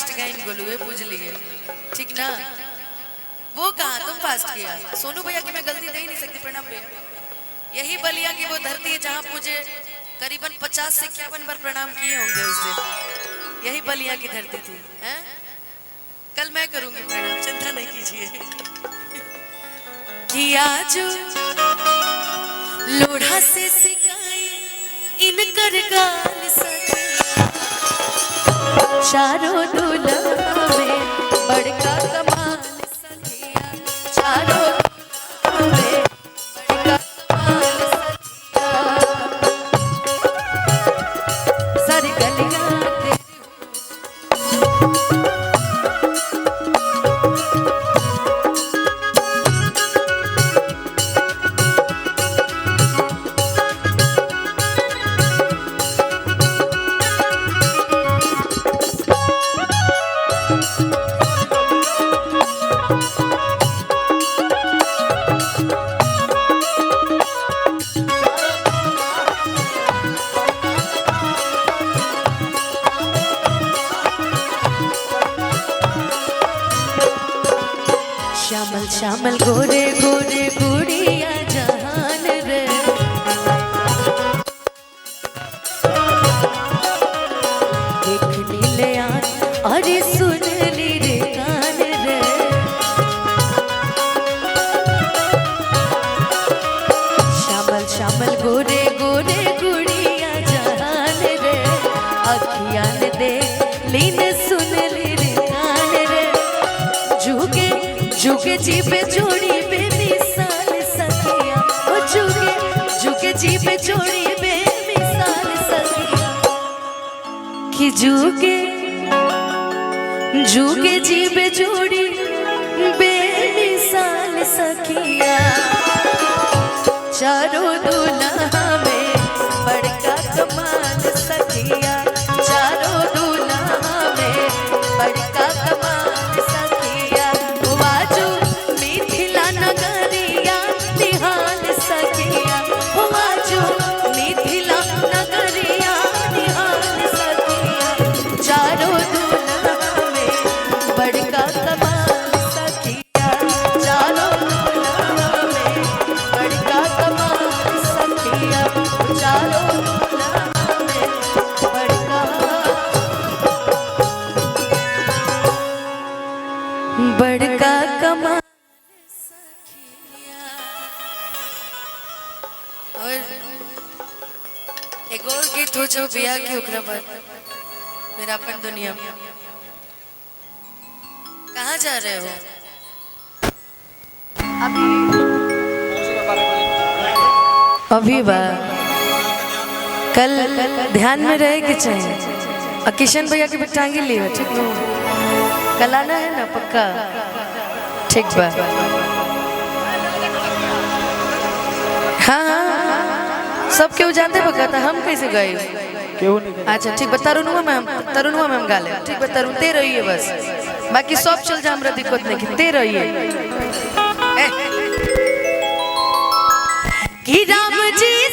Fast again गोलुए पूछ लिए, ठीक ना? वो कहा तुम फास्ट किया। सोनू भैया की मैं गलती दे ही नहीं सकती। प्रणाम भैया। यही बलिया की वो धरती है जहाँ मुझे करीबन 50 से 51 बार प्रणाम किए होंगे उस दिन। यही बलिया की धरती थी। हैं? कल मैं करूंगी प्रणाम, चिंता नहीं कीजिए। कि आज लोढ़ा से सिकाई इनकर गाल सखिया, चारों दुल्हा में बड़का कमाल सखिया, चारों दुल्हा में बड़का कमाल सखिया, सारी गलियां श्यामल श्यामल गोरे गोरे गुड़िया जहान रे, देखने ले आ अरे सुन ली रे कान रे, श्यामल श्यामल गोरे गोरे गुड़िया जहान रे, अखियान दे लीन सुन ली रे कान रे, झुके जुगे जी पे जोड़ी बे मिसाल सखिया, ओ जुगे जुगे जी पे जोड़ी बे मिसाल सखिया, कि जुगे जुगे जी पे जोड़ी बे मिसाल सखिया, चारों दुल्हा में बड़का कमाल सखिया, चारों दुल्हा में बड़का कमाल सखिया, वाजू मिथिला नगरिया निहाल सखिया, वाजू मिथिला नगरिया निहाल सखिया, चारों दुल्हा में बड़का कमाल सखिया, चारों दुल्हा में बड़का कमाल सखिया, चारों दुल्हा में बड़का कमाल सखिया। और एक और गीत हो जो बिया के ओकरा बाद फिर अपन दुनिया में। कहाँ जा रहे हो? अभी बा कल ध्यान में रहे कि चाहिए। और किशन भैया की टांगी लियो, ठीक नो? कल आना है ना पक्का? ठीक बा। हाँ हाँ सब क्यों जानते पक्का था, हम कैसे गए? क्यों नहीं? अच्छा ठीक बा, तरुणवा में हम गा ले। ठीक बा, तरुण ते रहिए बस, बाकी सब चल जा, हमरा दिक्कत नहीं, ते रहिए। कि राम जी